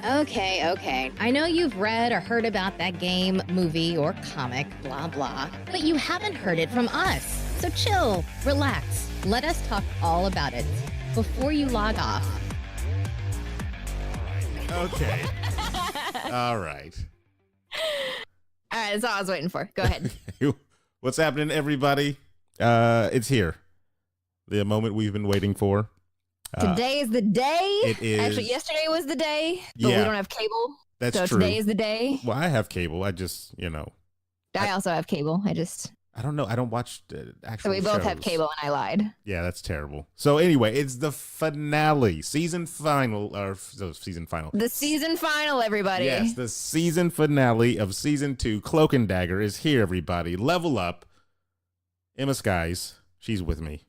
Okay. I know you've read or heard about that game, movie, or comic, blah, blah, but you haven't heard it from us. So chill, relax, let us talk all about it before you log off. Okay. All right. All right, that's all I was waiting for. Go ahead. What's happening, everybody? It's here. The moment we've been waiting for. Today is the day. It is. Actually, yesterday was the day, but Yeah, we don't have cable. that's so true. Today is the day. Well, I have cable. I just, I also have cable. I don't know. I don't watch actual So we both have shows. cable, and I lied. Yeah, that's terrible. So anyway, it's the finale, season final. The season final, everybody. Yes, the season finale of season 2, Cloak and Dagger, is here, everybody. Level up. Emma Skies, she's with me.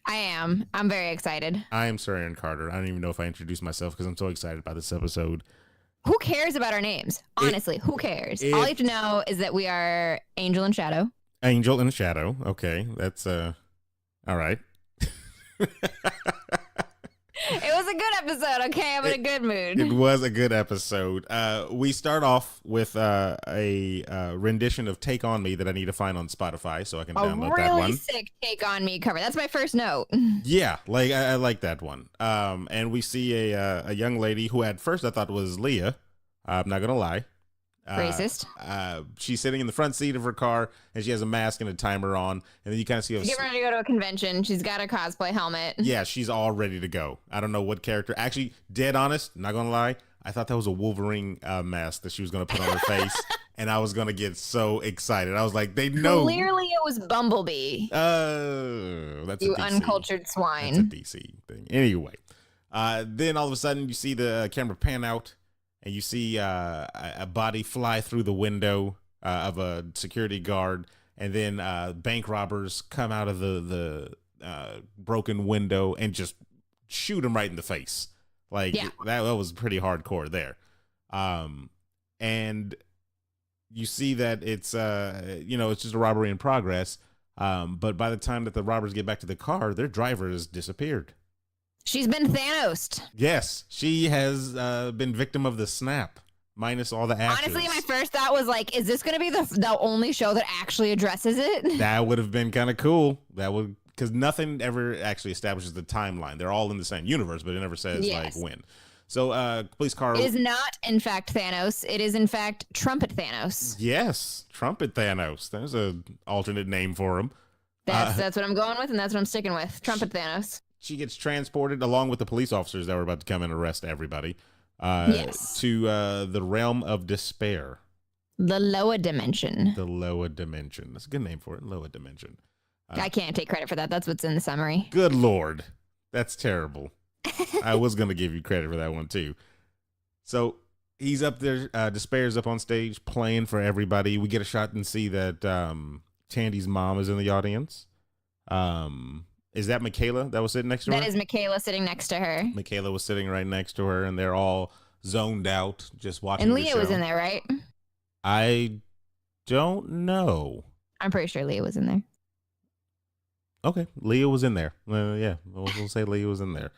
I am. I'm very excited. I am Sir Aaron Carter. I don't even know if I introduced myself because I'm so excited about this episode. Who cares about our names? Honestly, who cares? All you have to know is that we are Angel and Shadow. Angel and Shadow. Okay, that's all right. It was a good episode, okay? I'm in a good mood. It was a good episode. We start off with a rendition of Take On Me that I need to find on Spotify so I can download that one. A really sick Take On Me cover. That's my first note. Yeah, like I like that one. And we see a young lady who at first I thought was Leah. I'm not going to lie. Racist. She's sitting in the front seat of her car and she has a mask and a timer on, and then you kind of see her Get ready to go to a convention. She's got a cosplay helmet. Yeah, she's all ready to go. I don't know what character. Actually, dead honest, not gonna lie, I thought that was a Wolverine mask that she was gonna put on her face, and I was gonna get so excited. I was like, they know. Clearly, it was Bumblebee. That's you a DC. Uncultured swine. That's a DC thing. Anyway, then all of a sudden you see the camera pan out. And you see a body fly through the window of a security guard, and then bank robbers come out of the broken window and just shoot him right in the face. Like, yeah. that was pretty hardcore there. And you see that it's it's just a robbery in progress. But by the time that the robbers get back to the car, their driver has disappeared. She's been Thanos. Yes, she has been victim of the snap, minus all the actors. Honestly, my first thought was like, is this going to be the only show that actually addresses it? That would have been kind of cool. That would, because nothing ever actually establishes the timeline. They're all in the same universe, but it never says like when. So, police car. It is not, in fact, Thanos. It is, in fact, Trumpet Thanos. Yes, Trumpet Thanos. There's an alternate name for him. That's what I'm going with, and that's what I'm sticking with. Trumpet Thanos. She gets transported along with the police officers that were about to come and arrest everybody to the realm of despair. The lower dimension. The lower dimension. That's a good name for it. Lower dimension. I can't take credit for that. That's what's in the summary. Good Lord. That's terrible. I was going to give you credit for that one, too. So he's up there. Despair's up on stage playing for everybody. We get a shot and see that Tandy's mom is in the audience. Is that Michaela that was sitting next to her? That is Michaela sitting next to her. Michaela was sitting right next to her, and they're all zoned out, just watching And the Leah show. was in there, right? I don't know. I'm pretty sure Leah was in there. Okay, Leah was in there. Yeah, we'll say Leah was in there.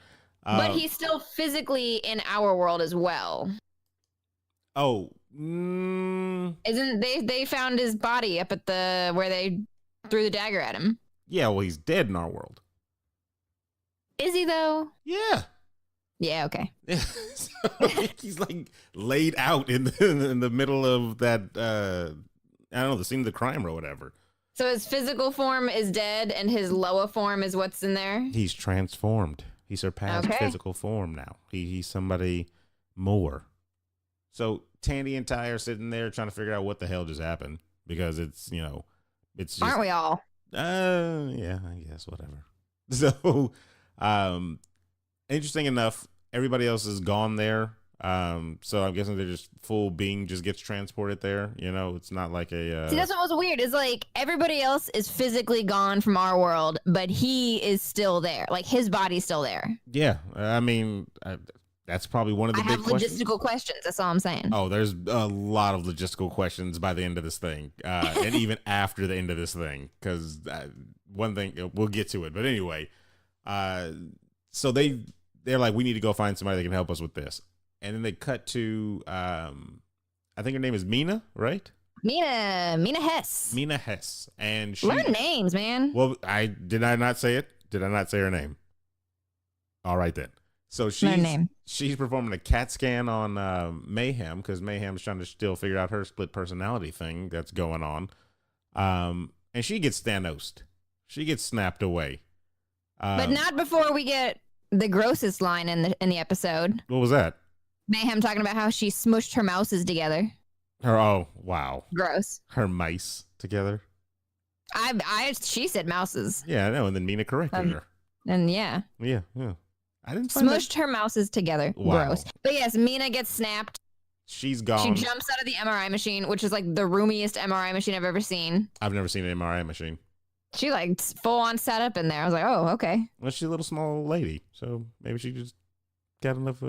But he's still physically in our world as well. Oh. Isn't they found his body up at where they threw the dagger at him? Yeah, well, he's dead in our world. Is he though? Yeah. Yeah. Okay. Yeah. So, he's like laid out in the middle of that. I don't know, the scene of the crime or whatever. So his physical form is dead, and his lower form is what's in there. He's transformed. He surpassed physical form now. He's somebody more. So Tandy and Ty are sitting there trying to figure out what the hell just happened, because it's just, aren't we all? Yeah, I guess whatever. So, interesting enough, everybody else is gone there. So I'm guessing they're just full being just gets transported there. It's not like a. See, that's what was weird. Is like everybody else is physically gone from our world, but he is still there. Like his body's still there. Yeah, I mean, that's probably one of the big questions. Logistical questions. That's all I'm saying. Oh, there's a lot of logistical questions by the end of this thing, and even after the end of this thing, because one thing we'll get to it. But anyway, so they're like, we need to go find somebody that can help us with this. and then they cut to I think her name is Mina, right? Mina Hess. Mina Hess, and she Learn names, man. Well, I not say it. Did I not say her name? All right then. So she's performing a CAT scan on Mayhem because Mayhem's trying to still figure out her split personality thing that's going on. And she gets Thanos'd. She gets snapped away. But not before we get the grossest line in the episode. What was that? Mayhem talking about how she smushed her mouses together. Oh, wow. Gross. Her mice together. She said mouses. Yeah, I know. And then Mina corrected her. And yeah. Yeah. I didn't smushed her mouses together. Wow. Gross. But yes, Mina gets snapped. She's gone. She jumps out of the MRI machine, which is like the roomiest MRI machine I've ever seen. I've never seen an MRI machine. She like full on sat up in there. I was like, oh, okay. Well, she's a little small lady, so maybe she just got enough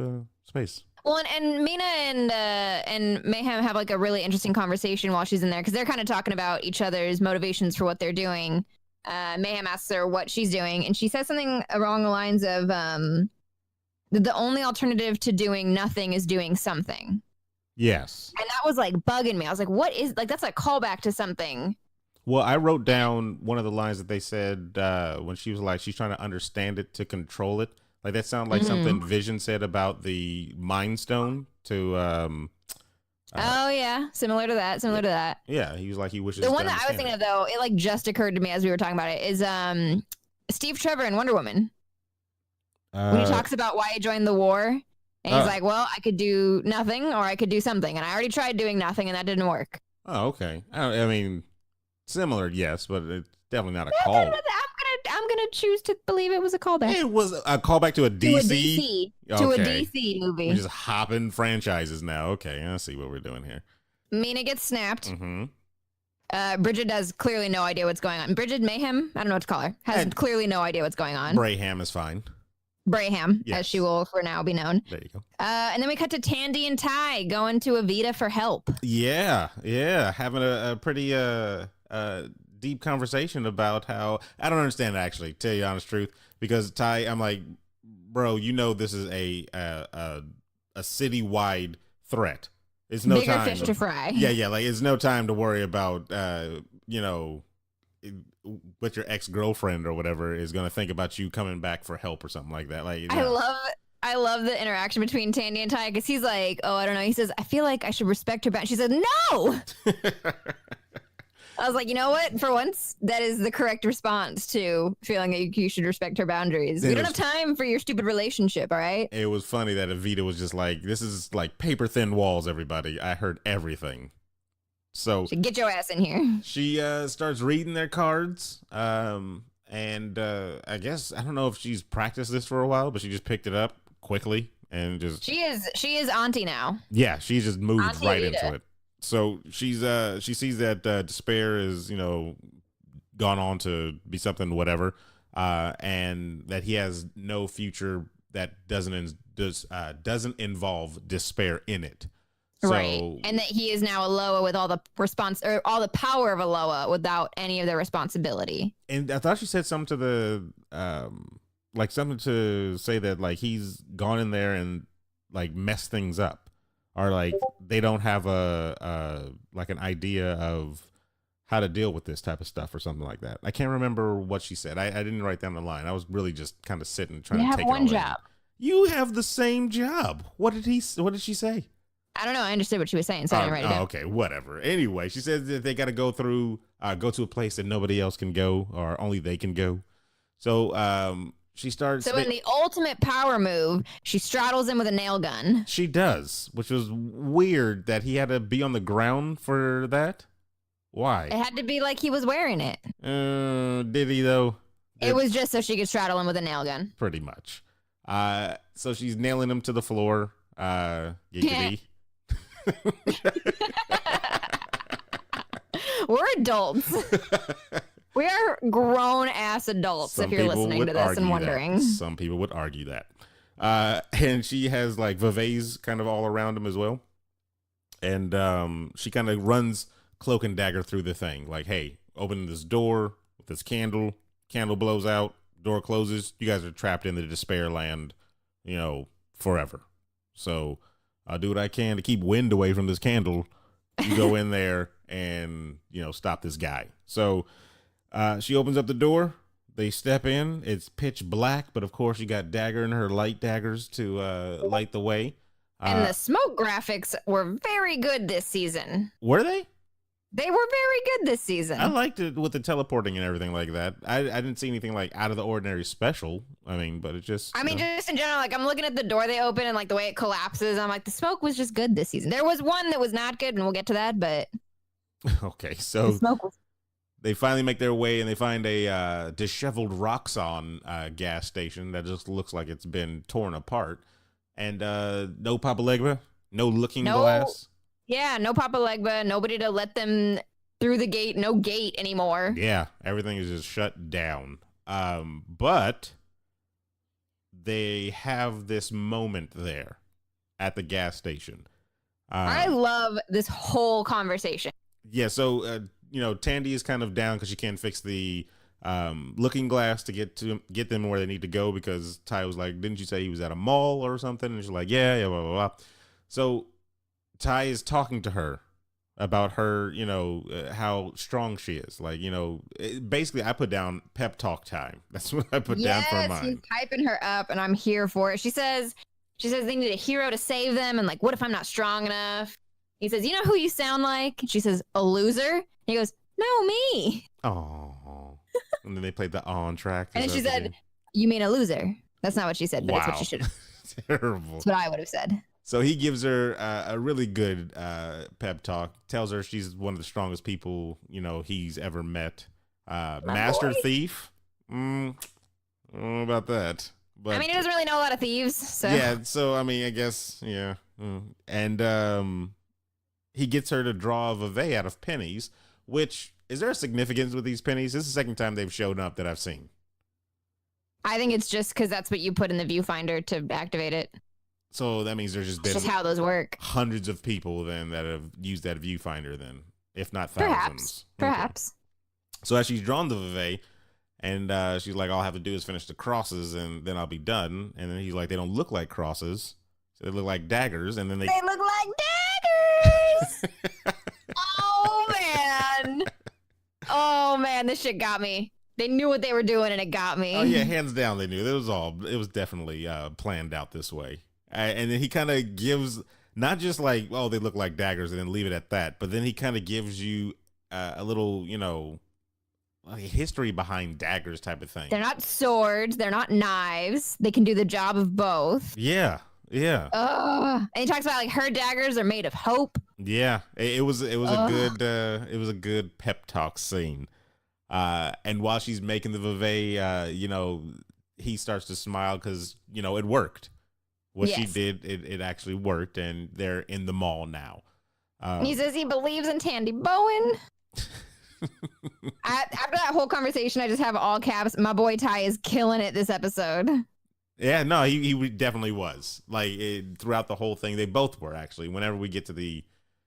space. Well, and Mina and Mayhem have like a really interesting conversation while she's in there because they're kind of talking about each other's motivations for what they're doing. Mayhem asks her what she's doing, and she says something along the lines of the only alternative to doing nothing is doing something. Yes. And that was like bugging me. I was like, what is, like, that's a callback to something. Well, I wrote down one of the lines that they said when she was like, she's trying to understand it to control it. Like that sounded like something Vision said about the Mind Stone to. Oh yeah, similar to that. Yeah, he was like he wishes. The one that I was thinking of though, it like just occurred to me as we were talking about it, is Steve Trevor in Wonder Woman. When he talks about why he joined the war, and he's like, "Well, I could do nothing, or I could do something, and I already tried doing nothing, and that didn't work." Oh, okay. I mean, similar, yes, but it's definitely not a call. I'm gonna choose to believe it was a callback. It was a callback to a DC. To a DC movie. We're just hopping franchises now. Okay, I see what we're doing here. Mina gets snapped. Mm-hmm. Bridget has clearly no idea what's going on. Bridget Mayhem, I don't know what to call her, has clearly no idea what's going on. Braham is fine. Braham, yes. as she will for now be known. There you go. And then we cut to Tandy and Ty going to Evita for help. Yeah, having a pretty deep conversation about how I don't understand it, actually, tell you the honest truth, because Ty, I'm like, bro, you know this is a citywide threat. It's no bigger time fish to fry. Yeah, like it's no time to worry about what your ex-girlfriend or whatever is going to think about you coming back for help or something like that. Like I love the interaction between Tandy and Ty because he's like, oh, I don't know. He says, I feel like I should respect her back. She said, no. I was like, you know what? For once, that is the correct response to feeling like you should respect her boundaries. We don't have time for your stupid relationship, all right? It was funny that Evita was just like, this is like paper thin walls, everybody. I heard everything. So get your ass in here. She starts reading their cards. I guess, I don't know if she's practiced this for a while, but she just picked it up quickly and just... She is auntie now. Yeah, she just moved auntie right Evita. into it. So she sees that despair is, gone on to be something, whatever, and that he has no future that doesn't involve despair in it. Right, so, and that he is now a Loa with all the all the power of a Loa without any of the responsibility. And I thought she said something to the like something to say that like he's gone in there and like messed things up, or like they don't have a like an idea of how to deal with this type of stuff or something like that. I can't remember what she said. I didn't write down the line. I was really just kind of sitting trying to take it all in. You have one job. You have the same job. What did she say? I don't know. I understood what she was saying, so I didn't write it down. Okay, whatever. Anyway, she says that they got to go to a place that nobody else can go, or only they can go. So she starts. So in the ultimate power move, she straddles him with a nail gun. She does, which was weird that he had to be on the ground for that. Why? It had to be like he was wearing it. Did he though? It was just so she could straddle him with a nail gun. Pretty much. So she's nailing him to the floor. Giggity. We're adults. We are grown ass adults. Some if you're listening to this and wondering, that. Some people would argue that. And she has like Vevey's kind of all around him as well. And she kind of runs Cloak and Dagger through the thing. Like, hey, open this door with this candle. Candle blows out. Door closes. You guys are trapped in the despair land, forever. So I'll do what I can to keep wind away from this candle. You go in there and, stop this guy. So she opens up the door. They step in. It's pitch black, but of course you got Dagger and her light daggers to light the way. And the smoke graphics were very good this season. Were they? They were very good this season. I liked it with the teleporting and everything like that. I didn't see anything like out of the ordinary special. But it just... just in general, like I'm looking at the door they open and like the way it collapses. I'm like, the smoke was just good this season. There was one that was not good, and we'll get to that, but... Okay, so... The smoke was... They finally make their way and they find a disheveled Roxxon gas station that just looks like it's been torn apart. And no Papa Legba, no looking glass. Yeah, no Papa Legba, nobody to let them through the gate, no gate anymore. Yeah, everything is just shut down. But they have this moment there at the gas station. I love this whole conversation. Yeah, so... Tandy is kind of down because she can't fix the looking glass to get them where they need to go, because Ty was like, didn't you say he was at a mall or something? And she's like, yeah, blah, blah, blah. So Ty is talking to her about her, how strong she is. Like, basically I put down pep talk time. That's what I put down for mine. He's hyping her up and I'm here for it. She says they need a hero to save them. And like, what if I'm not strong enough? He says, you know who you sound like? And she says, a loser. He goes, no, me. Oh. And then they played the on track. And then she said, you mean a loser? That's not what she said, but wow. It's what she should have. Terrible. That's what I would have said. So he gives her a really good pep talk, tells her she's one of the strongest people, he's ever met. Master thief. I don't know about that. But he doesn't really know a lot of thieves. So. Yeah, so, I guess, yeah. And he gets her to draw a vevey out of pennies, which, is there a significance with these pennies? This is the second time they've shown up that I've seen. I think it's just because that's what you put in the viewfinder to activate it. So that means there's just been... That's just how those work. Hundreds of people then that have used that viewfinder then, if not thousands. Perhaps. Okay. So as she's drawn the vevey, and she's like, all I have to do is finish the crosses and then I'll be done. And then he's like, they don't look like crosses. So they look like daggers. And then they look like daggers! Oh man, this shit got me. They knew what they were doing and it got me. Oh yeah, hands down they knew. It was definitely planned out this way. And then he kind of gives, not just like, oh, they look like daggers and then leave it at that, but then he kind of gives you a little, like history behind daggers type of thing. They're not swords, they're not knives. They can do the job of both. Yeah. And he talks about like her daggers are made of hope. Yeah, it was a good pep talk scene. And while she's making the vevey, he starts to smile because it worked. What she did, it actually worked, and they're in the mall now. He says he believes in Tandy Bowen. After that whole conversation, I just have all caps. My boy Ty is killing it this episode. Yeah, no, he definitely was. Like throughout the whole thing, they both were actually. Whenever we get to the,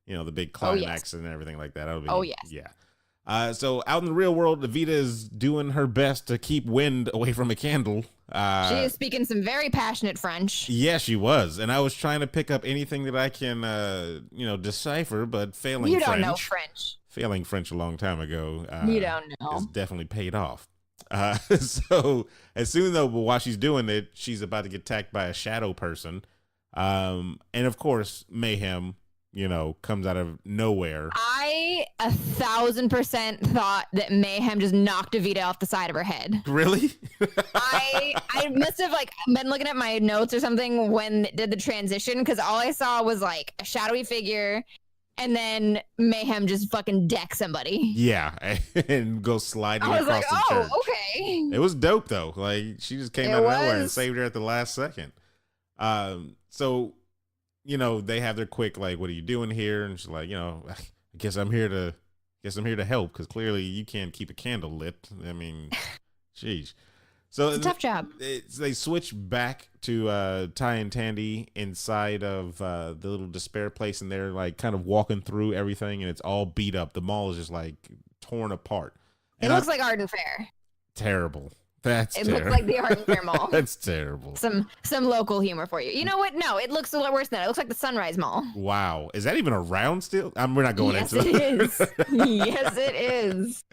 the big climax and everything like that, that'll be, yeah. So out in the real world, Evita is doing her best to keep wind away from a candle. She is speaking some very passionate French. Yeah, she was, and I was trying to pick up anything that I can, decipher, but failing. You don't know French. Failing French a long time ago. You don't know. It's definitely paid off. So as soon though, while she's doing it, she's about to get attacked by a shadow person. And of course, Mayhem, comes out of nowhere. I 1,000% thought that Mayhem just knocked Evita off the side of her head. Really? I must have been looking at my notes or something when it did the transition, because all I saw was like a shadowy figure and then Mayhem just fucking deck somebody. Yeah, and go sliding across the church. Okay. It was dope though. Like she just came out of nowhere and saved her at the last second. So they have their quick like, what are you doing here? And she's like, I guess I'm here to help, because clearly you can't keep a candle lit. I mean, sheesh. So it's a tough job. They switch back to Ty and Tandy inside of the little despair place, and they're like kind of walking through everything, and it's all beat up. The mall is just like torn apart. It looks like Arden Fair. Terrible. That's It terrible. looks like the Art Fair Mall. That's terrible. Some local humor for you. You know what? No, it looks a lot worse than that. It looks like the Sunrise Mall. Wow. Is that even around still? We're not going Yes, into it that. is. Yes, it is.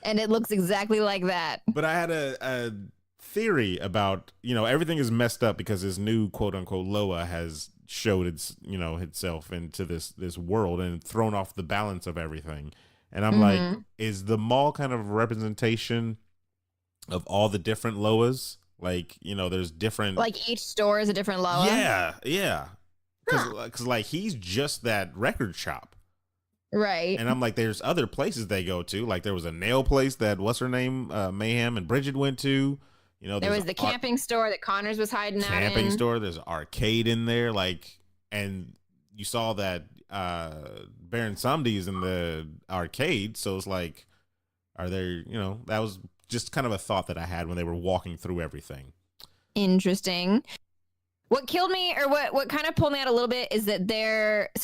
And it looks exactly like that. But I had a theory about, everything is messed up because this new quote unquote Loa has showed itself into this world and thrown off the balance of everything. And I'm like, is the mall kind of a representation of all the different Loas? Like, there's different, like each store is a different Loa. Yeah. Because like he's just that record shop. Right. And I'm like, there's other places they go to. Like there was a nail place that what's her name, Mayhem and Bridget went to. There was the camping store that Connors was hiding out in. Camping store. There's an arcade in there. Like, and you saw that Baron Samdi's in the arcade. So it's like, are there? That was just kind of a thought that I had when they were walking through everything. Interesting. What killed me, or what kind of pulled me out a little bit, is that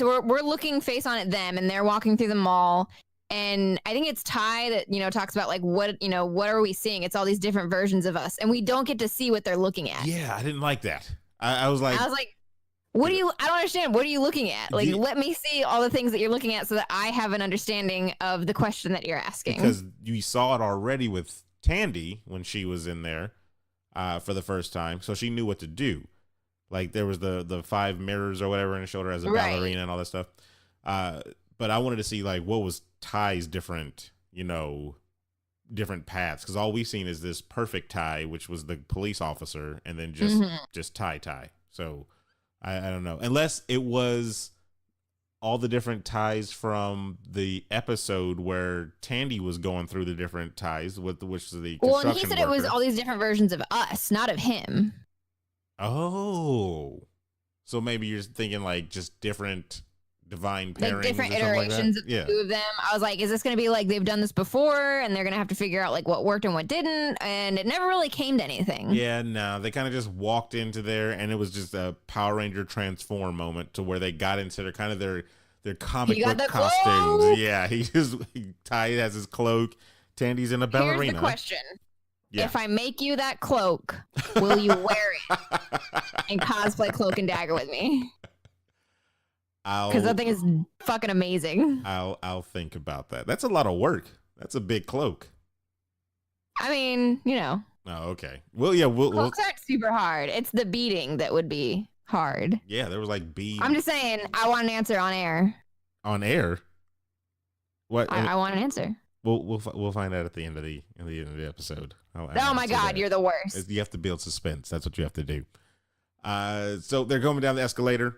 we're looking face on at them, and they're walking through the mall, and I think it's Ty that talks about like what are we seeing? It's all these different versions of us, and we don't get to see what they're looking at. Yeah, I didn't like that. I was like, what I don't understand. What are you looking at? Like, let me see all the things that you're looking at so that I have an understanding of the question that you're asking. Because you saw it already with Tandy when she was in there for the first time, so she knew what to do. Like there was the 5 mirrors or whatever, and it showed her as a ballerina and all that stuff. But I wanted to see like what was Ty's different paths, because all we've seen is this perfect Ty, which was the police officer, and then just Ty. So I don't know, unless it was all the different Ties from the episode where Tandy was going through the different Ties which was the construction and he said it was all these different versions of us, not of him. Oh, so maybe you're thinking like just different divine pairings, like different or iterations like of the two of them. I was like, is this going to be like they've done this before and they're going to have to figure out like what worked and what didn't? And it never really came to anything. Yeah, no, they kind of just walked into there, and it was just a Power Ranger transform moment to where they got into their comic book costumes. Cloak. Yeah, Ty has his cloak. Tandy's in a ballerina. Here's the question. Yeah. If I make you that cloak, will you wear it and cosplay Cloak and Dagger with me? Because that thing is fucking amazing. I'll think about that. That's a lot of work. That's a big cloak. I mean, Oh, okay. Well, yeah, cloaks aren't super hard. It's the beating that would be hard. Yeah, there was like beads. I'm just saying, I want an answer on air. On air? What? I want an answer. We'll find out at the end of the episode. Oh my God, you're the worst. You have to build suspense. That's what you have to do. So they're going down the escalator,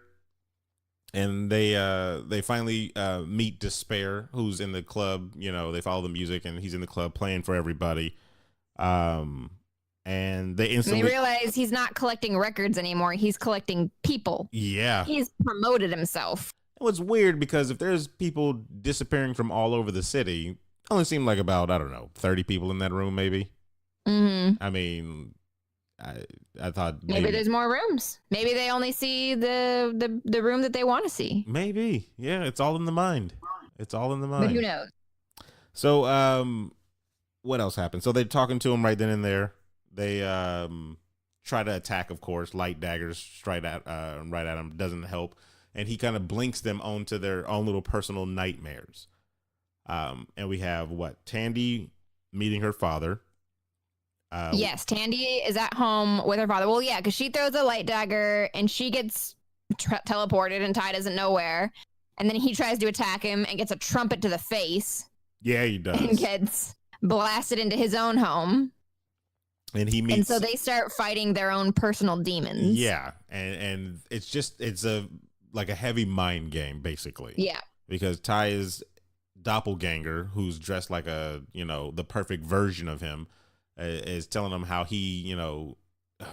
and they finally meet Despair, who's in the club. They follow the music, and he's in the club playing for everybody. And they instantly realize he's not collecting records anymore. He's collecting people. Yeah. He's promoted himself. It was weird because if there's people disappearing from all over the city, only seemed like about, 30 people in that room, maybe. Mm-hmm. I mean, I thought maybe there's more rooms. Maybe they only see the room that they want to see. Maybe. Yeah, it's all in the mind. It's all in the mind. But who knows? So, what else happened? So they're talking to him right then and there. They try to attack, of course. Light daggers straight at him. Doesn't help. And he kind of blinks them onto their own little personal nightmares. And we have Tandy meeting her father. Yes, Tandy is at home with her father. Well, yeah, because she throws a light dagger and she gets teleported and Ty doesn't know where. And then he tries to attack him and gets a trumpet to the face. Yeah, he does. And gets blasted into his own home. And he meets. And so they start fighting their own personal demons. Yeah, and it's a heavy mind game, basically. Yeah. Because Ty is doppelganger, who's dressed like the perfect version of him, is telling him how he,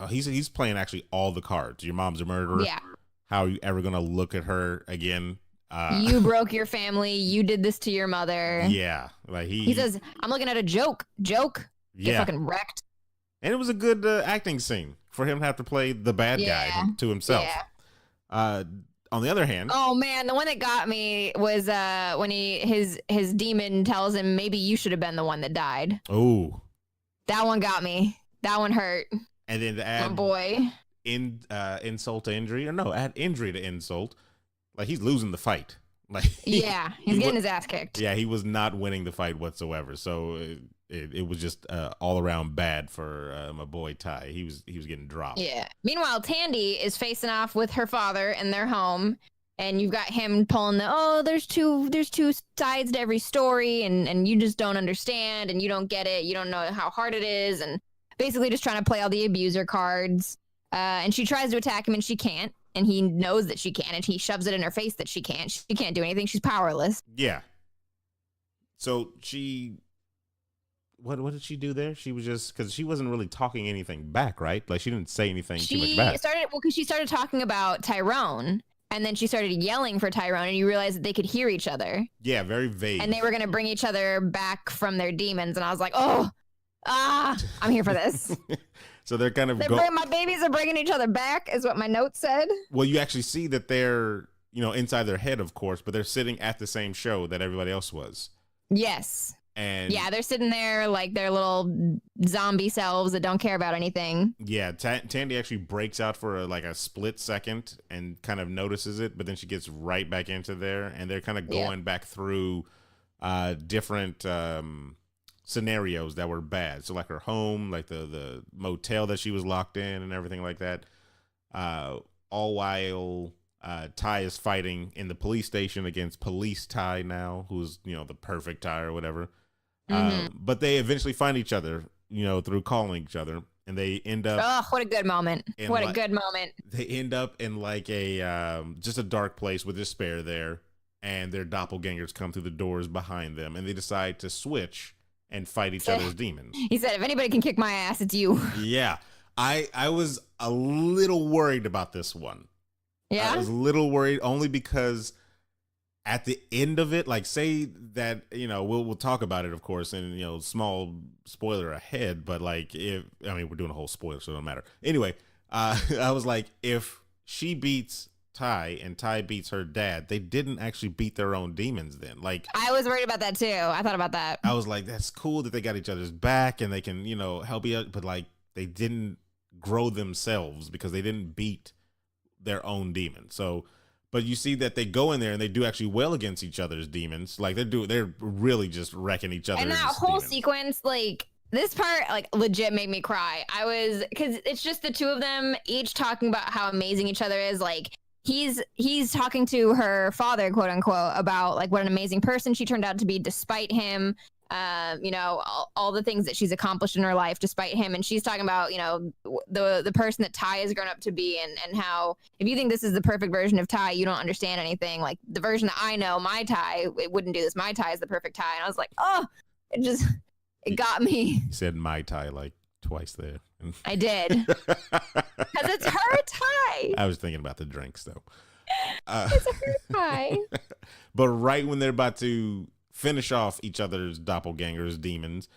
he's playing actually all the cards. Your mom's a murderer. Yeah. How are you ever gonna look at her again? You broke your family. You did this to your mother. Yeah, like he says, I'm looking at a joke. Get fucking wrecked. And it was a good acting scene for him to have to play the bad guy to himself. Yeah. On the other hand, oh man, the one that got me was when his demon tells him maybe you should have been the one that died. Oh, that one got me. That one hurt. And then to Oh add boy. insult to injury, or no, add injury to insult. Like, he's losing the fight. Like, Yeah, he's getting his ass kicked. Yeah, he was not winning the fight whatsoever. So it was just all around bad for my boy Ty. He was getting dropped. Yeah. Meanwhile, Tandy is facing off with her father in their home, and you've got him pulling there's two sides to every story, and you just don't understand, and you don't get it. You don't know how hard it is, and basically just trying to play all the abuser cards. And she tries to attack him, and she can't. And he knows that she can, and he shoves it in her face that she can't. She can't do anything. She's powerless. Yeah. So what did she do there? She was just, because she wasn't really talking anything back, right? Like, she didn't say anything too much back. Because she started talking about Tyrone, and then she started yelling for Tyrone, and you realized that they could hear each other. Yeah, very vague. And they were going to bring each other back from their demons, and I was like, I'm here for this. So they're kind of my babies are bringing each other back, is what my note said. Well, you actually see that they're, inside their head, of course, but they're sitting at the same show that everybody else was. Yes. And yeah, they're sitting there like their little zombie selves that don't care about anything. Yeah, Tandy actually breaks out for a split second and kind of notices it, but then she gets right back into there, and they're kind of going back through different scenarios that were bad. So like her home, like the motel that she was locked in and everything like that. All while Ty is fighting in the police station against police Ty now, who's, the perfect Ty or whatever. But they eventually find each other, through calling each other, and they end up. Oh, what a good moment. What a good moment. They end up in just a dark place with despair there, and their doppelgangers come through the doors behind them, and they decide to switch and fight each other's demons. He said, if anybody can kick my ass, it's you. Yeah. I was a little worried about this one. Yeah? I was a little worried only because at the end of it, say that, we'll talk about it, of course, and, small spoiler ahead, but we're doing a whole spoiler, so it don't matter. Anyway, I was like, if she beats Ty and Ty beats her dad, they didn't actually beat their own demons then. I was worried about that too. I thought about that. I was like, that's cool that they got each other's back and they can, help each other, but they didn't grow themselves because they didn't beat their own demons. So, but you see that they go in there and they do actually well against each other's demons. They're really just wrecking each other. And that whole sequence, this part, legit made me cry. Because it's just the two of them each talking about how amazing each other is. He's talking to her father, quote unquote, about what an amazing person she turned out to be despite him. All the things that she's accomplished in her life despite him, and she's talking about the person that Ty has grown up to be, and how if you think this is the perfect version of Ty, you don't understand anything. The version that I know, my Ty, it wouldn't do this. My Ty is the perfect Ty, and I was like, it got me. You said my Ty twice there. I did. Because it's her Ty. I was thinking about the drinks though. It's her Ty. But right when they're about to finish off each other's doppelgangers, demons,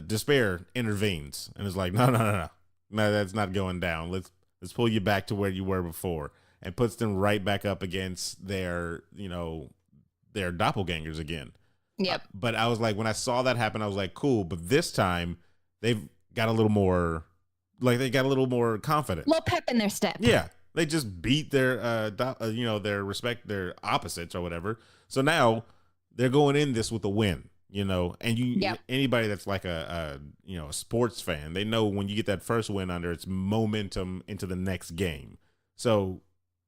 despair intervenes and is like, no, that's not going down. Let's pull you back to where you were before, and puts them right back up against their doppelgangers again. Yep. But I was like, when I saw that happen, I was like, cool. But this time they've got a little more, confident. A little pep in their step. Yeah. They just beat their, their opposites or whatever. So now they're going in this with a win, and anybody that's a sports fan, they know when you get that first win under, it's momentum into the next game. So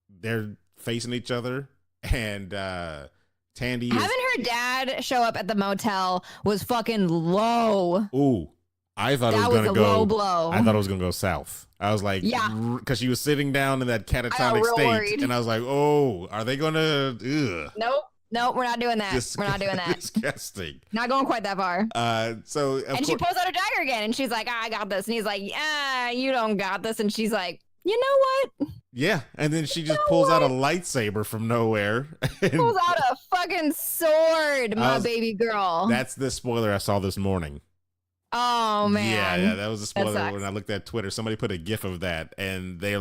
they're facing each other, and Tandy having her dad show up at the motel was fucking low. Ooh, I thought it was going to go low blow. I thought it was going to go south. I was like, because she was sitting down in that catatonic state, worried. And I was like, oh, are they going to? Nope, we're not doing that. We're not doing that. Disgusting. Not going quite that far. She pulls out her dagger again, and she's like, I got this. And he's like, you don't got this. And she's like, you know what? Yeah, and then she just pulls out a lightsaber from nowhere. Pulls out a fucking sword, baby girl. That's the spoiler I saw this morning. Oh, man. Yeah, that was a spoiler when I looked at Twitter. Somebody put a GIF of that, and they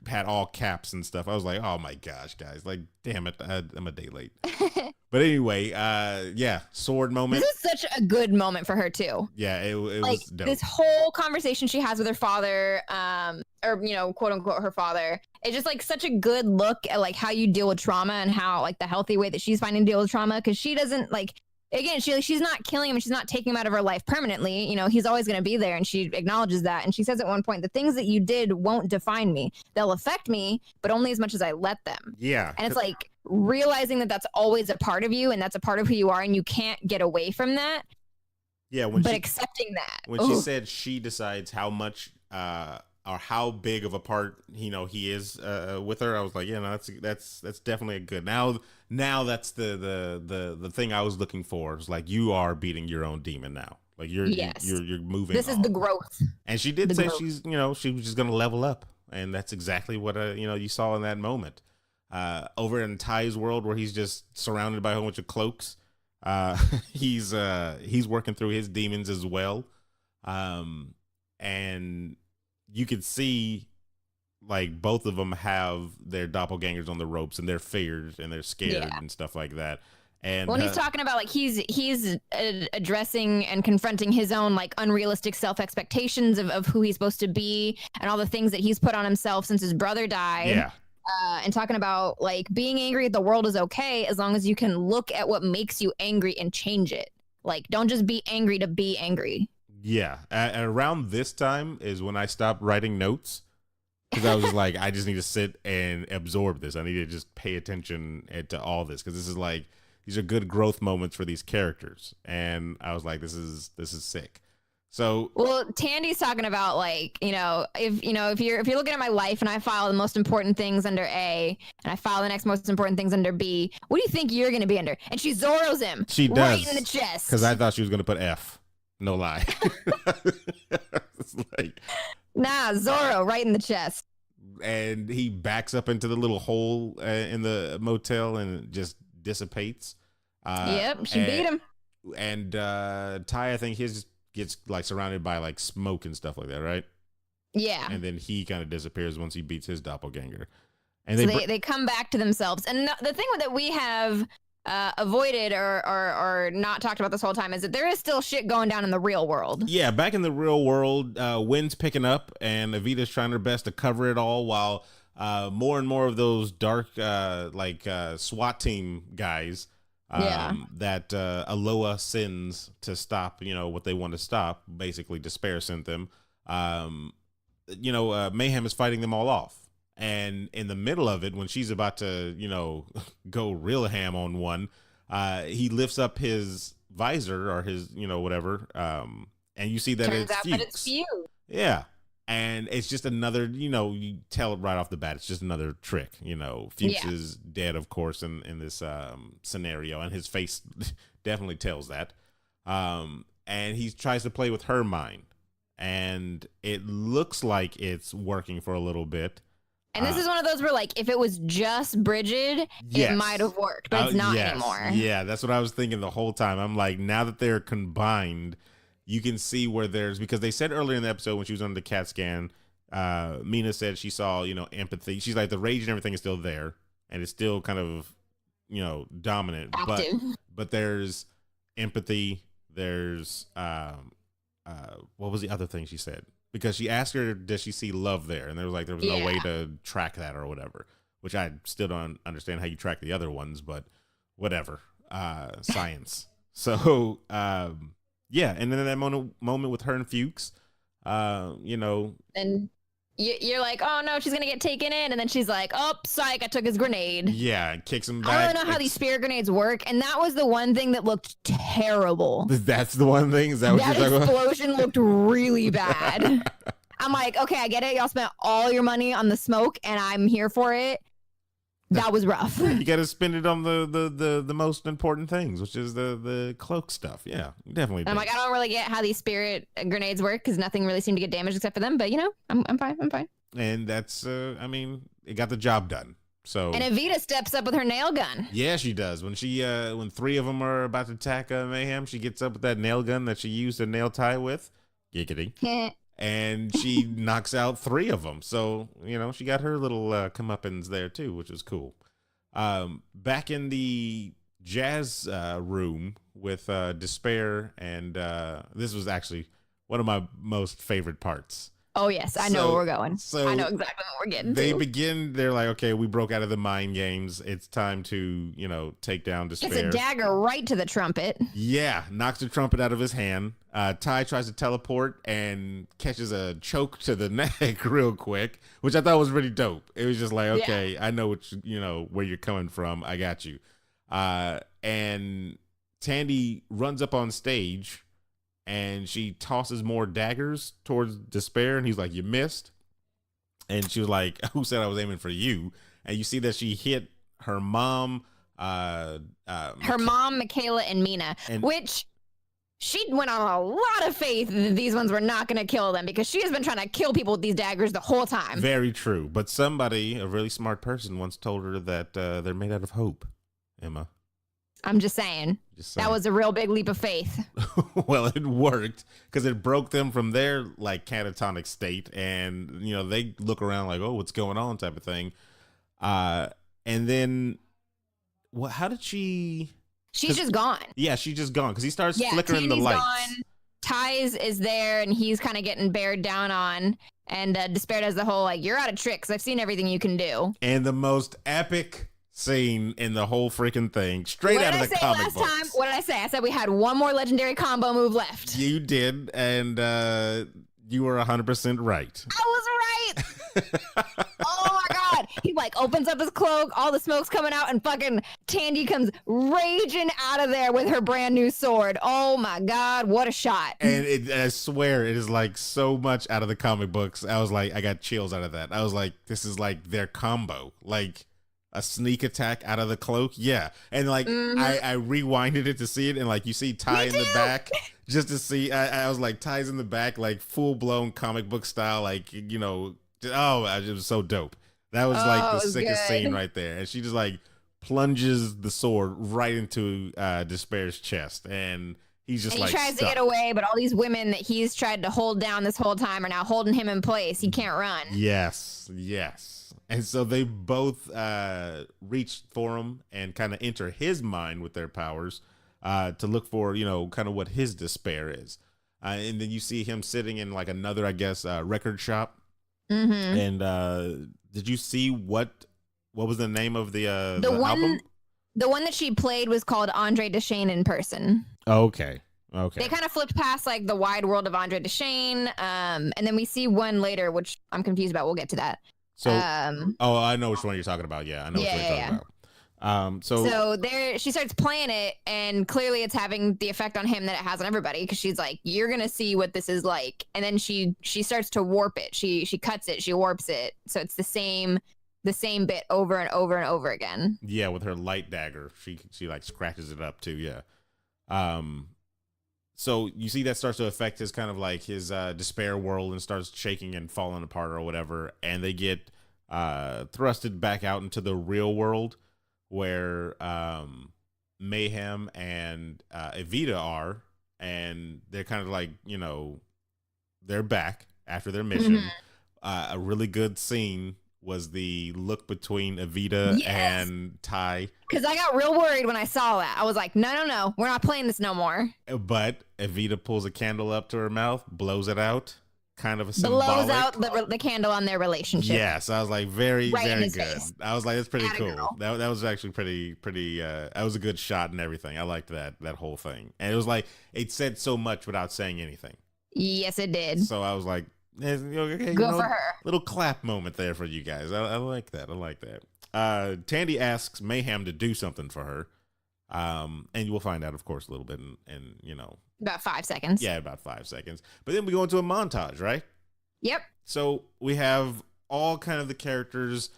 had all caps and stuff. I was like, oh my gosh, guys, like, damn it, I'm a day late. But anyway, yeah, sword moment. This is such a good moment for her too. Yeah, it like was dope. This whole conversation she has with her father, or quote unquote her father. It's just like such a good look at like how you deal with trauma and how like the healthy way that she's finding to deal with trauma, because she doesn't like. Again, she's not killing him and she's not taking him out of her life permanently. He's always going to be there, and she acknowledges that. And she says at one point, the things that you did won't define me. They'll affect me, but only as much as I let them. Yeah. And it's like realizing that that's always a part of you and that's a part of who you are, and you can't get away from that. Yeah. Accepting that. When she said she decides how much or how big of a part he is with her, I was like, yeah, no, that's definitely a good. Now that's the thing I was looking for. It's like, you are beating your own demon now. Like you're moving. This is the growth. And she did say she's she was just gonna level up, and that's exactly what you saw in that moment. Over in Ty's world, where he's just surrounded by a whole bunch of cloaks, he's working through his demons as well, and you could see like both of them have their doppelgangers on the ropes, and they're feared and they're scared and stuff like that. And when he's talking about like he's addressing and confronting his own like unrealistic self expectations of who he's supposed to be and all the things that he's put on himself since his brother died. Yeah. And talking about like being angry at the world is okay as long as you can look at what makes you angry and change it. Like, don't just be angry to be angry. Yeah. Around this time is when I stopped writing notes, because I was like, I just need to sit and absorb this. I need to just pay attention to all this, because this is like, these are good growth moments for these characters. And I was like, this is sick. So, well, Tandy's talking about like, if you're looking at my life and I file the most important things under A and I file the next most important things under B, what do you think you're going to be under? And she Zorro's him. She does. Right in the chest. Because I thought she was going to put F. No lie. It's like, nah, Zorro right in the chest. And he backs up into the little hole in the motel and it just dissipates. Yep, she beat him. And Ty, I think his gets like surrounded by like smoke and stuff like that, right? Yeah. And then he kind of disappears once he beats his doppelganger. And so they come back to themselves. And the thing that we have avoided or not talked about this whole time is that there is still shit going down in the real world. Yeah, back in the real world, wind's picking up and Evita's trying her best to cover it all, while more and more of those dark SWAT team guys that Aloha sends to stop what they want to stop, basically Despair sent them, Mayhem is fighting them all off. And in the middle of it, when she's about to, go real ham on one, he lifts up his visor or his, whatever. And you see that Turns out that it's Fuchs. Yeah. And it's just another, you tell it right off the bat. It's just another trick. Fuchs is dead, of course, in this scenario. And his face definitely tells that. And he tries to play with her mind. And it looks like it's working for a little bit. And this is one of those where, like, if it was just Bridget, it might have worked, but it's not anymore. Yeah, that's what I was thinking the whole time. I'm like, now that they're combined, you can see where because they said earlier in the episode when she was under the CAT scan, Mina said she saw, empathy. She's like, the rage and everything is still there, and it's still kind of, dominant. Active. But there's empathy. There's, what was the other thing she said? Because she asked her, does she see love there? And there was no way to track that or whatever, which I still don't understand how you track the other ones, but whatever, science. So, yeah. And then that moment with her and Fuchs, and you're like, oh no, she's going to get taken in. And then she's like, oh, psych, I took his grenade. Yeah. And kicks him back. I don't know how these spirit grenades work. And that was the one thing that looked terrible. That's the one thing? Is that what you're talking about? That explosion looked really bad. I'm like, okay, I get it. Y'all spent all your money on the smoke and I'm here for it. That was rough. You got to spend it on the most important things, which is the cloak stuff. Yeah, definitely. I'm like, I don't really get how these spirit grenades work because nothing really seemed to get damaged except for them. But I'm fine. I'm fine. And that's, it got the job done. So. And Evita steps up with her nail gun. Yeah, she does. When when three of them are about to attack Mayhem, she gets up with that nail gun that she used to nail Ty with. Giggity. and she knocks out 3 of them. So, she got her little comeuppance there too, which was cool. Back in the jazz room with Despair, and this was actually one of my most favorite parts. Oh, yes. I know where we're going. So I know exactly what we're getting to. They're like, okay, we broke out of the mind games. It's time to, take down Despair. It's a dagger right to the trumpet. Yeah, knocks the trumpet out of his hand. Ty tries to teleport and catches a choke to the neck real quick, which I thought was really dope. It was just like, okay, I know where you're coming from. I got you. And Tandy runs up on stage, and she tosses more daggers towards Despair, and he's like, you missed. And she was like, who said I was aiming for you? And you see that she hit her mom, Michaela, and Mina, which she went on a lot of faith that these ones were not going to kill them, because she has been trying to kill people with these daggers the whole time. Very true. But somebody, a really smart person, once told her that they're made out of hope, Emma. I'm just saying. That was a real big leap of faith. Well, it worked, because it broke them from their catatonic state, and they look around like, oh, what's going on, type of thing. And then how did she? She's just gone. Yeah, she's just gone, because he starts flickering Tandy's the lights. Gone. Ty's is there, and he's kind of getting bared down on, and Despair does the whole you're out of tricks. I've seen everything you can do. And the most epic scene in the whole freaking thing, straight out of the comic books. What did I say? I said we had one more legendary combo move left. You did, and you were 100% right. I was right. Oh my god! He opens up his cloak, all the smoke's coming out, and fucking Tandy comes raging out of there with her brand new sword. Oh my god, what a shot! And I swear, it is so much out of the comic books. I was like, I got chills out of that. I was like, this is their combo, a sneak attack out of the cloak. Yeah. And I rewinded it to see it, and you see Ty in the back, just to see. I was like, Ty's in the back, full blown comic book style, it was so dope. That was the sickest scene right there. And she just plunges the sword right into Despair's chest, and he's just he tries stuck. to get away, but all these women that he's tried to hold down this whole time are now holding him in place. He can't run. Yes. And so they both reach for him and kind of enter his mind with their powers to look for, kind of what his despair is. And then you see him sitting in another, I guess, record shop. Mm-hmm. And did you see what was the name of the album? The one that she played was called Andre Deshane in Person. Okay. They kind of flipped past the wide world of Andre Deshane. And then we see one later, which I'm confused about. We'll get to that. So, I know which one you're talking about. Yeah, I know which one you're talking about. So there, she starts playing it, and clearly it's having the effect on him that it has on everybody, because she's like, "You're gonna see what this is like," and then she starts to warp it. She cuts it, she warps it, so it's the same bit over and over and over again. Yeah, with her light dagger, she scratches it up too. Yeah. So you see that starts to affect his kind of his despair world, and starts shaking and falling apart or whatever. And they get thrusted back out into the real world, where Mayhem and Evita are, and they're kind of they're back after their mission. Mm-hmm. A really good scene was the look between Evita and Ty. Because I got real worried when I saw that. I was like, no, we're not playing this no more. But Evita pulls a candle up to her mouth, blows it out, kind of a symbolic. Blows out the candle on their relationship. Yes, I was like, very, right very good. Face. I was like, that's pretty cool. That was actually pretty, that was a good shot and everything. I liked that whole thing. And it was it said so much without saying anything. Yes, it did. So I was like, okay, Go for her. Little clap moment there for you guys. I like that. Tandy asks Mayhem to do something for her. And you will find out, of course, a little bit in about 5 seconds. Yeah, about 5 seconds. But then we go into a montage, right? Yep. So we have all kind of the characters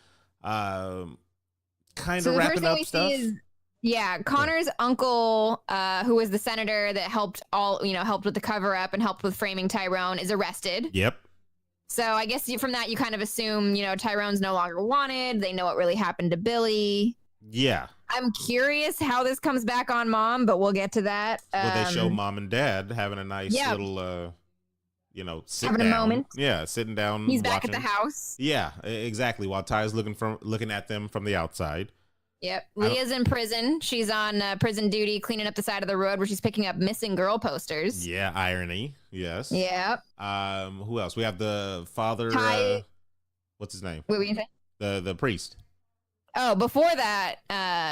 kind of wrapping up stuff. Connor's uncle, who was the senator that helped with the cover up and helped with framing Tyrone, is arrested. Yep. So I guess from that you kind of assume, Tyrone's no longer wanted. They know what really happened to Billy. Yeah. I'm curious how this comes back on Mom, but we'll get to that. Well, they show Mom and Dad having a nice little sit Having a down. moment. Yeah, sitting down. He's back at watching. the house. Yeah, exactly. While Ty's looking at them from the outside. Yep. Leah's in prison. She's on prison duty, cleaning up the side of the road where she's picking up missing girl posters. Yeah, irony. Yes. Yep. Who else? We have the father. Ty. What's his name? What were you saying? The priest. Oh, before that,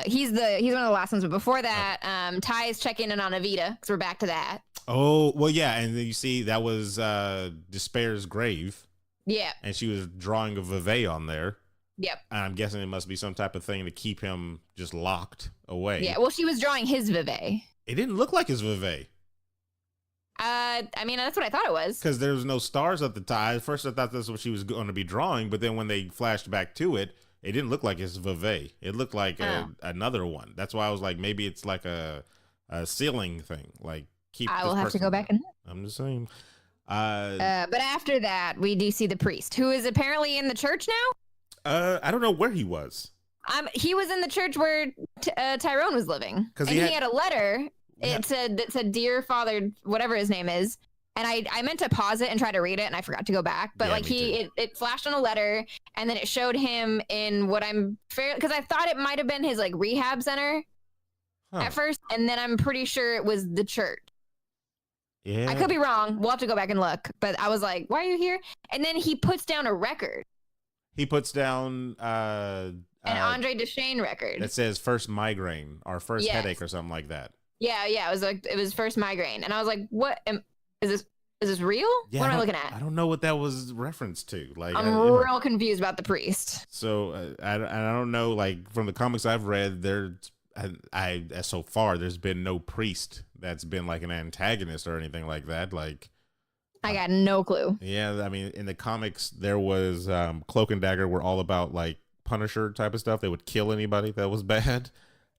he's one of the last ones. But before that, Ty is checking in on Evita because we're back to that. Oh, well, yeah, and then you see that was Despair's grave. Yeah. And she was drawing a Vevey on there. Yep. And I'm guessing it must be some type of thing to keep him just locked away. Yeah. Well, she was drawing his Vevey. It didn't look like his Vevey. I mean, that's what I thought it was. Because there was no stars at the time. At first, I thought that's what she was going to be drawing, but then when they flashed back to it, it didn't look like his Vevey. It looked like another one. That's why I was like, maybe it's like a ceiling thing. Like, keep. I will have to go back and. I'm just saying. But after that, we do see the priest, who is apparently in the church now. I don't know where he was. He was in the church where Tyrone was living, and he had a letter. Yeah. It said, "Dear Father," whatever his name is. And I meant to pause it and try to read it, and I forgot to go back. But it flashed on a letter, and then it showed him in what I'm fair because I thought it might have been his like rehab center at first, and then I'm pretty sure it was the church. Yeah, I could be wrong. We'll have to go back and look. But I was like, "Why are you here?" And then he puts down a record. He puts down an Andre Duchesne record. It says first migraine or first headache or something like that. Yeah. It was first migraine, and I was like, "What is this real? Yeah, what am I looking at?" I don't know what that was referenced to. Like, I'm real confused about the priest. So I don't know. Like from the comics I've read, so far there's been no priest that's been like an antagonist or anything like that. Like, I got no clue. Yeah, I mean, in the comics there was Cloak and Dagger were all about like Punisher type of stuff. They would kill anybody that was bad,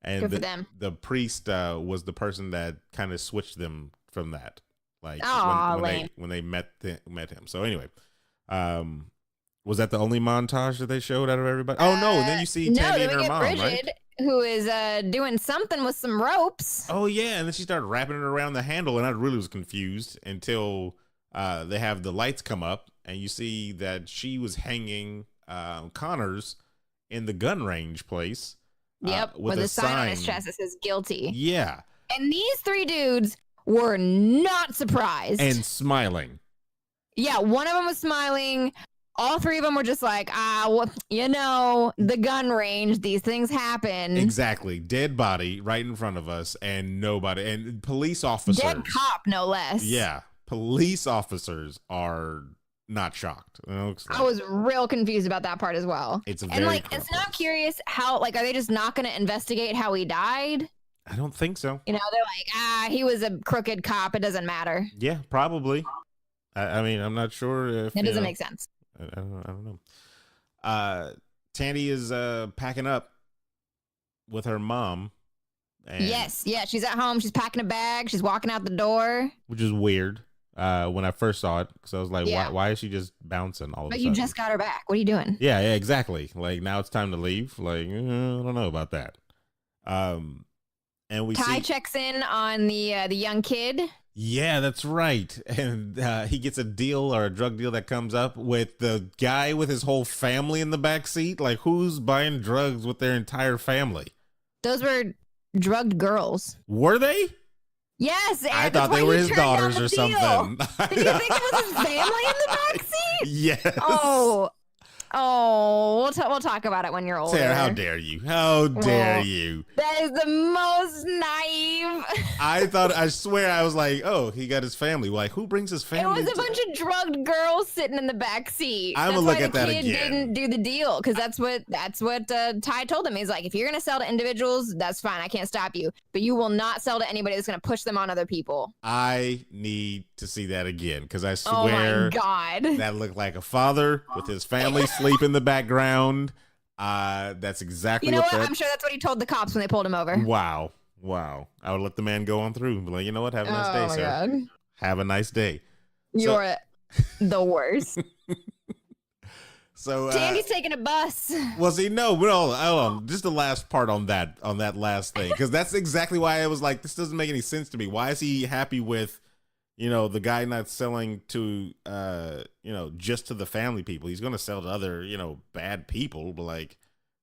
and good for them. The priest was the person that kind of switched them from that. Like when they met him. So anyway, was that the only montage that they showed out of everybody? Oh no! And then you see Tandy and her mom, Bridget, right? Who is doing something with some ropes. Oh yeah, and then she started wrapping it around the handle, and I really was confused until they have the lights come up, and you see that she was hanging Connors in the gun range place. Yep, with a sign on his chest that says "guilty." Yeah, and these three dudes were not surprised and smiling. Yeah, one of them was smiling. All three of them were just like, the gun range, these things happen. Exactly. Dead body right in front of us and nobody. And police officers. Dead cop, no less. Yeah. Police officers are not shocked. I was real confused about that part as well. It's it's not curious how, are they just not going to investigate how he died? I don't think so. They're like, he was a crooked cop. It doesn't matter. Yeah, probably. I mean, I'm not sure if it doesn't make sense. I don't know. Tandy is packing up with her mom. And yes, yeah, she's at home. She's packing a bag. She's walking out the door, which is weird. When I first saw it, because I was like, why is she just bouncing all of a sudden? But you just got her back. What are you doing? Yeah, exactly. Like now it's time to leave. Like I don't know about that. And Ty checks in on the young kid. Yeah, that's right. And he gets a deal or a drug deal that comes up with the guy with his whole family in the back seat. Like, who's buying drugs with their entire family? Those were drugged girls. Were they? Yes. I thought they were his daughters or something. Did you think it was his family in the back seat? Yes. Oh, we'll talk about it when you're older. Sarah, how dare you? How dare you? That is the most naive. I swear I was like, oh, he got his family. Like, who brings his family? It was a bunch of drugged girls sitting in the back seat. I'm gonna look at that again. The kid didn't do the deal because that's what Ty told him. He's like, if you're gonna sell to individuals, that's fine. I can't stop you, but you will not sell to anybody that's gonna push them on other people. I need to see that again because I swear, oh my God, that looked like a father with his family sleep in the background. That's exactly I'm sure that's what he told the cops when they pulled him over. Wow. I would let the man go on through and be like, you know what? Have a nice day, sir. God. Have a nice day. You're the worst. So Tandy's taking a bus. Well, see, no, but hold on. Just the last part on that last thing, because that's exactly why I was like, this doesn't make any sense to me. Why is he happy with, the guy not selling to, just to the family people. He's going to sell to other, bad people. But like,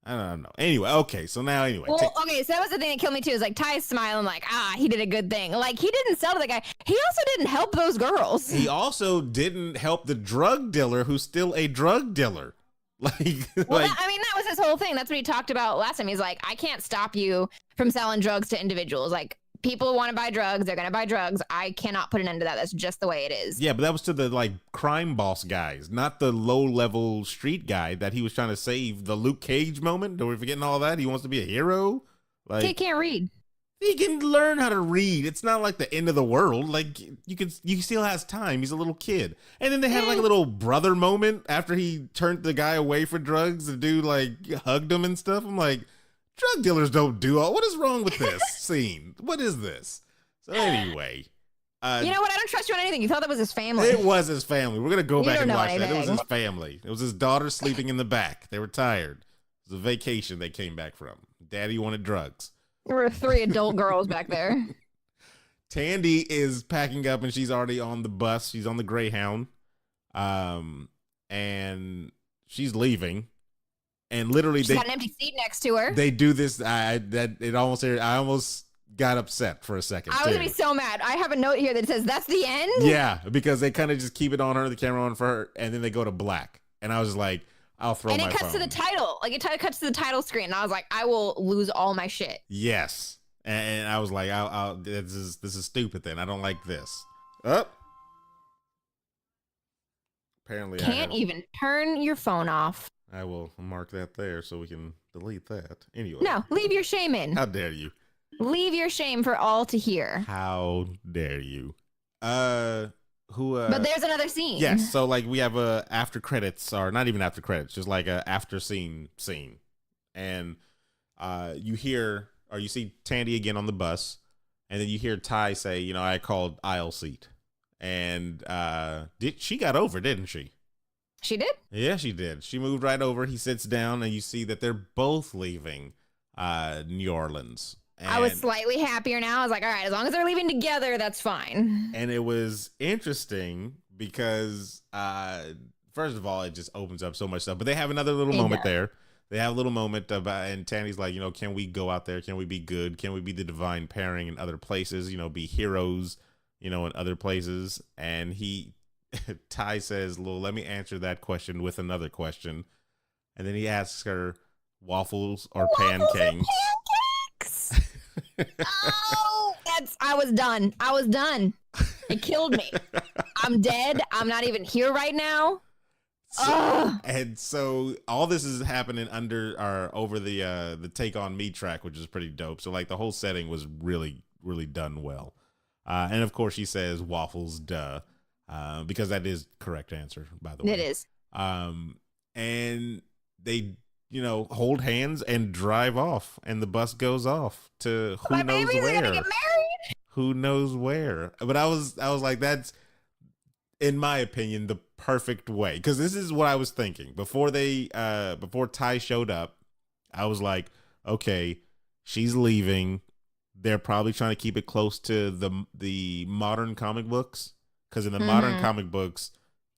I don't know. Anyway, okay. So now, Well, okay. So that was the thing that killed me too. Is like Ty's smiling, like, he did a good thing. Like he didn't sell to the guy. He also didn't help those girls. He also didn't help the drug dealer, who's still a drug dealer. Like, that was his whole thing. That's what he talked about last time. He's like, I can't stop you from selling drugs to individuals. Like, people want to buy drugs, they're going to buy drugs. I cannot put an end to that. That's just the way it is. Yeah, but that was to the like crime boss guys, not the low level street guy that he was trying to save. The Luke Cage moment. Are we forgetting all that? He wants to be a hero. Like, Kid can't read. He can learn how to read. It's not like the end of the world. Like you still has time. He's a little kid. And then they had like a little brother moment after he turned the guy away for drugs. The dude like hugged him and stuff. I'm like, drug dealers don't do all. What is wrong with this scene? What is this? So anyway, you know what? I don't trust you on anything. You thought that was his family. It was his family. We're gonna go back and watch anything. that. It was his family. It was his daughter sleeping in the back. They were tired. It was a vacation they came back from. Daddy wanted drugs. There were 3 adult girls back there. Tandy is packing up and she's already on the bus. She's on the Greyhound. And she's leaving. And literally She's got an empty seat next to her. They do this. I almost got upset for a second. I was gonna be so mad. I have a note here that says that's the end. Yeah, because they kind of just keep it on her, the camera on for her, and then they go to black. And I was like, I'll throw my phone. And it cuts to the title. Like it cuts to the title screen. And I was like, I will lose all my shit. Yes. And I was like, this is stupid then. I don't like this. Up. Apparently Can't even turn your phone off. I will mark that there so we can delete that. Anyway. No, leave your shame in. How dare you? Leave your shame for all to hear. How dare you? But there's another scene. Yes, so like we have a after credits, or not even after credits, just like a after scene. And you see Tandy again on the bus, and then you hear Ty say, I called aisle seat. And she got over, didn't she? She did? Yeah, she did. She moved right over. He sits down, and you see that they're both leaving New Orleans. And I was slightly happier now. I was like, all right, as long as they're leaving together, that's fine. And it was interesting because, first of all, it just opens up so much stuff. But they have another little moment there. They have a little moment about, and Tandy's like, can we go out there? Can we be good? Can we be the divine pairing in other places? Be heroes, in other places. And Ty says, let me answer that question with another question. And then he asks her, waffles or pancakes? Oh, I was done. It killed me. I'm dead. I'm not even here right now. So all this is happening over the Take On Me track, which is pretty dope. So like the whole setting was really, really done well. And of course she says waffles, duh. Because that is correct answer, by the way. It is. And they hold hands and drive off, and the bus goes off to who knows where. Gonna get married. Who knows where? But I was like, that's, in my opinion, the perfect way, because this is what I was thinking before Ty showed up. I was like, okay, she's leaving. They're probably trying to keep it close to the modern comic books, because in the modern comic books,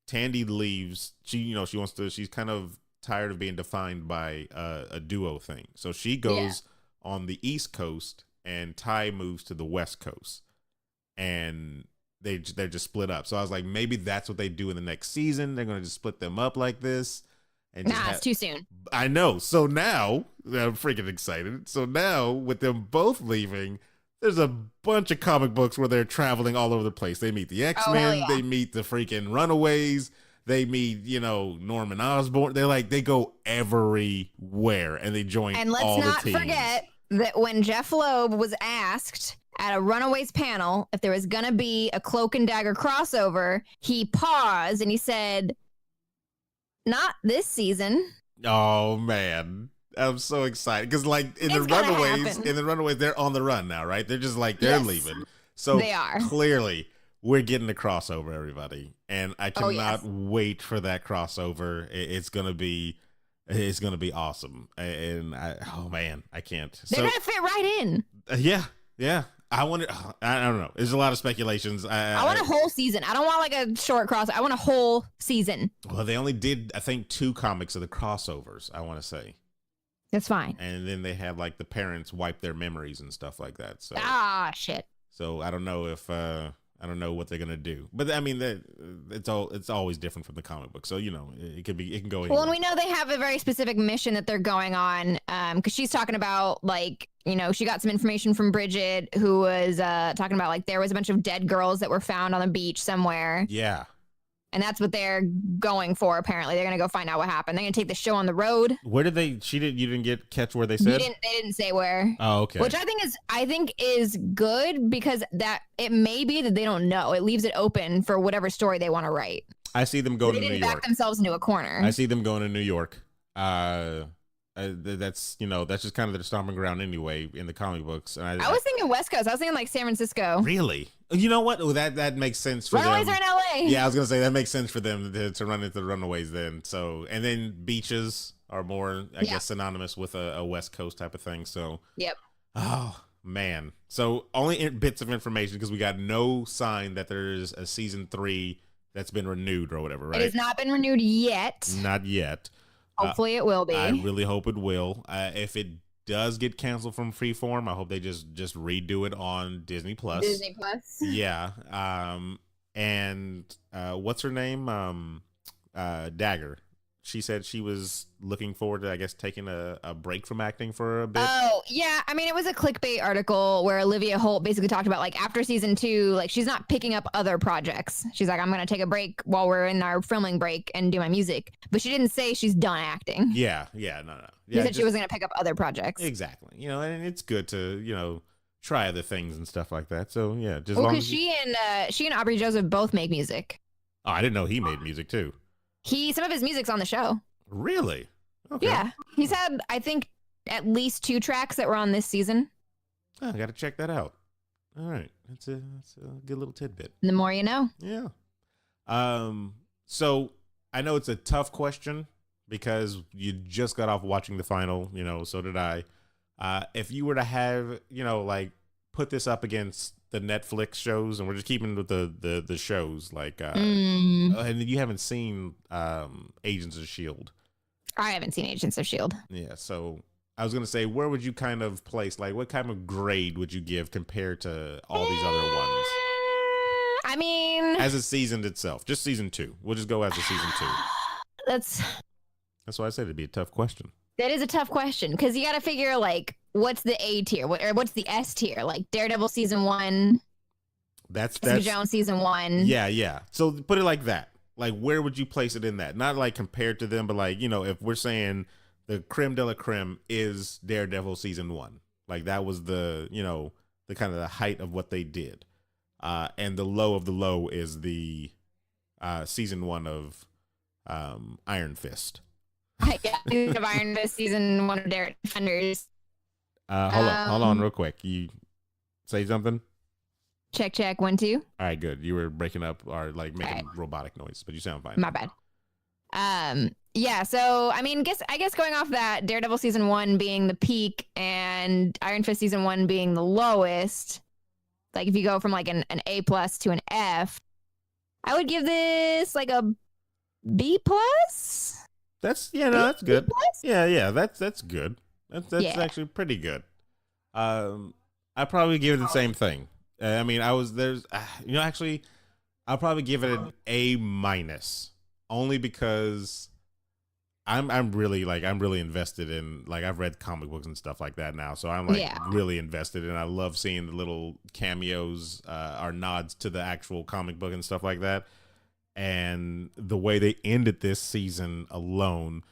Tandy leaves. She's kind of tired of being defined by a duo thing. So she goes on the East Coast and Ty moves to the West Coast. And they're just split up. So I was like, maybe that's what they do in the next season. They're going to just split them up like this. And it's too soon. I know. So now, I'm freaking excited. So now, with them both leaving, there's a bunch of comic books where they're traveling all over the place. They meet the X-Men. They meet the freaking Runaways. They meet, Norman Osborn. They go everywhere, and they join all the teams. And let's not forget that when Jeff Loeb was asked at a Runaways panel if there was going to be a Cloak and Dagger crossover, he paused and he said, not this season. Oh, man. I'm so excited. Because, in the Runaways, they're on the run now, right? They're just they're leaving. So they are. Clearly, we're getting a crossover, everybody. And I cannot wait for that crossover. It's gonna be awesome. And I can't. They're gonna fit right in. Yeah. I want to. I don't know. There's a lot of speculations. I want a whole season. I don't want like a short cross. I want a whole season. Well, they only did, I think, 2 comics of the crossovers, I want to say. That's fine. And then they had like the parents wipe their memories and stuff like that. So shit. So I don't know if I don't know what they're gonna do. But I mean, it's always different from the comic book. So it can go. Well, and we know they have a very specific mission that they're going on. Because she's talking about like, she got some information from Bridget, who was talking about like there was a bunch of dead girls that were found on the beach somewhere. Yeah. And that's what they're going for. Apparently, they're gonna go find out what happened. They're gonna take the show on the road. Where did they? You didn't catch where they said. They didn't say where. Oh, okay. Which I think is good, because that it may be that they don't know. It leaves it open for whatever story they want to write. I see them going to New York. They didn't back themselves into a corner. I see them going to New York. That's just kind of their stomping ground anyway in the comic books. And I was thinking West Coast. I was thinking like San Francisco. Really? You know what? Oh, that makes sense for Runaways them. Runaways are in LA. Yeah, I was gonna say that makes sense for them to run into the Runaways then. So, and then beaches are more, I guess, synonymous with a West Coast type of thing. So, yep. Oh man. So only bits of information, because we got no sign that there's a season 3 that's been renewed or whatever. Right? It has not been renewed yet. Not yet. Hopefully it will be. I really hope it will. If it does get canceled from Freeform, I hope they just redo it on Disney Plus. Disney Plus. Yeah. And what's her name? Dagger. She said she was looking forward to, I guess, taking a break from acting for a bit. Oh, yeah. I mean, it was a clickbait article where Olivia Holt basically talked about, like, after season 2, like, she's not picking up other projects. She's like, I'm going to take a break while we're in our filming break and do my music. But she didn't say she's done acting. Yeah. No. Yeah, she said she was going to pick up other projects. Exactly. And it's good to, try other things and stuff like that. So, yeah. Just because she and Aubrey Joseph both make music. Oh, I didn't know he made music, too. Some of his music's on the show. Really? Okay. Yeah. He's had, I think, at least 2 tracks that were on this season. Oh, I got to check that out. All right. That's a good little tidbit. The more you know. Yeah. So I know it's a tough question because you just got off watching the final, so did I. If you were to have, like put this up against the Netflix shows, and we're just keeping with the shows, like and you haven't seen Agents of S.H.I.E.L.D. I haven't seen Agents of S.H.I.E.L.D. Yeah, so I was gonna say, where would you kind of place, like what kind of grade would you give compared to all these other ones? I mean, as a season itself, just season 2. We'll just go as a season 2. That's why I said it'd be a tough question. That is a tough question, because you got to figure, like, what's the A tier, or what's the S tier? Like Daredevil season 1. That's Jessica Jones season 1. Yeah. So put it like that. Like, where would you place it in that? Not like compared to them, but like, if we're saying the creme de la creme is Daredevil season 1, like that was the the kind of the height of what they did, and the low of the low is the season 1 of Iron Fist. Yeah, season of Iron Fist, season 1 of Derek Defenders. Hold on real quick. You say something? Check 1 2. All right, good. You were breaking up or like making robotic noise, but you sound fine. My bad. Yeah, so I mean, I guess going off that, Daredevil season 1 being the peak and Iron Fist season 1 being the lowest, like if you go from like an A+ to an F, I would give this like a B+. That's that's good. B+? Yeah, that's good. That's actually pretty good. I'd probably give it the same thing. I mean, actually, I'll probably give it an A-, only because I'm really invested in, like, I've read comic books and stuff like that now, so I'm really invested, and I love seeing the little cameos or nods to the actual comic book and stuff like that. And the way they ended this season alone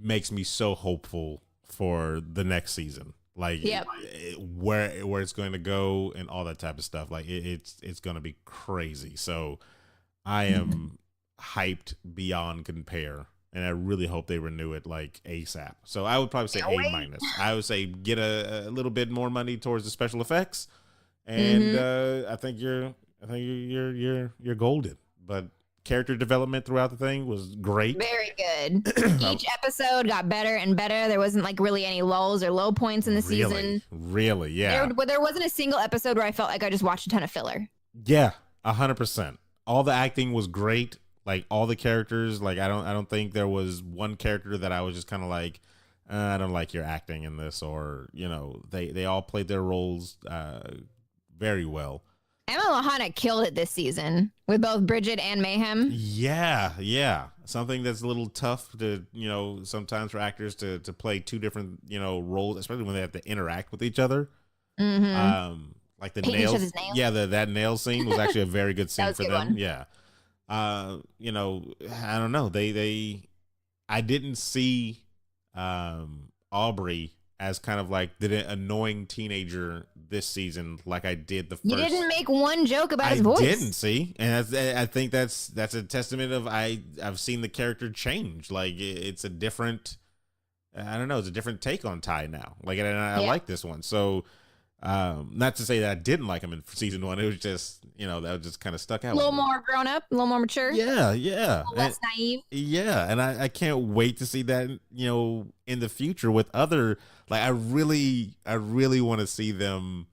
makes me so hopeful for the next season. Like, where it's going to go and all that type of stuff. Like, it's going to be crazy. So I am hyped beyond compare, and I really hope they renew it like ASAP. So I would probably say A-. I would say get a little bit more money towards the special effects, and I think you're golden. But character development throughout the thing was great. Very good. Each episode got better and better. There wasn't like really any lulls or low points in the season. Really, yeah. There wasn't a single episode where I felt like I just watched a ton of filler. Yeah, 100%. All the acting was great. Like all the characters, like I don't think there was one character that I was just kind of like, I don't like your acting in this, or they all played their roles very well. Emma Lahana killed it this season with both Bridget and Mayhem. Yeah. Something that's a little tough to, sometimes for actors to play two different, roles, especially when they have to interact with each other. Mm-hmm. Like the Painting each nails. other's nails. Yeah, that nail scene was actually a very good scene for good them. one. Yeah. I don't know. I didn't see Aubrey as kind of like the annoying teenager this season like I did the first. You didn't make one joke about his voice. I didn't see, and I think that's a testament of I've seen the character change. Like it's a different, I don't know, it's a different take on Ty now. Like, and I like this one. So, not to say that I didn't like him in season 1. It was just that was just kind of stuck out. A little more grown up, a little more mature. Yeah. A little less naive. Yeah, and I can't wait to see that in the future with other. Like I really want to see them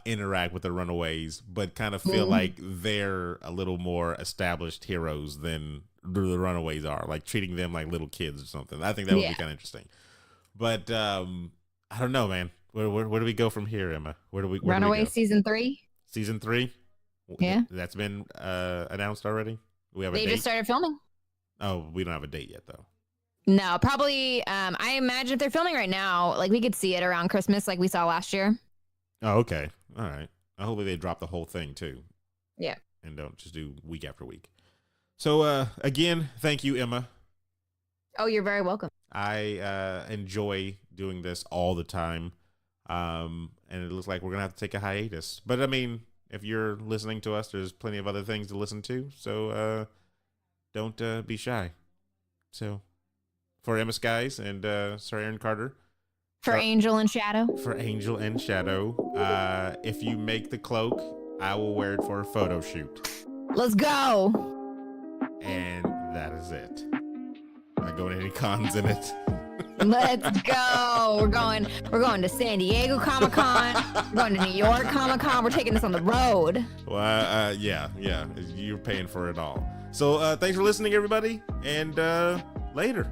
interact with the Runaways, but kind of feel like they're a little more established heroes than the Runaways are. Like treating them like little kids or something. I think that would be kind of interesting. But I don't know, man. Where do we go from here, Emma? Where Runaway season 3. Season 3. Yeah, that's been announced already. We have a date? They just started filming. Oh, we don't have a date yet though. No, probably. I imagine if they're filming right now, like we could see it around Christmas, like we saw last year. Oh, okay. All right. Hopefully they drop the whole thing too. Yeah. And don't just do week after week. So again, thank you, Emma. Oh, you're very welcome. I enjoy doing this all the time. And it looks like we're gonna have to take a hiatus. But I mean, if you're listening to us, there's plenty of other things to listen to. So don't be shy. So for Emma Skies and Sir Aaron Carter. For Angel and Shadow. For Angel and Shadow. If you make the cloak, I will wear it for a photo shoot. Let's go. And that is it. Not going to any cons in it. Let's go. We're going to San Diego Comic-Con. We're going to New York Comic-Con. We're taking this on the road. Well, yeah. You're paying for it all. So thanks for listening, everybody. And later.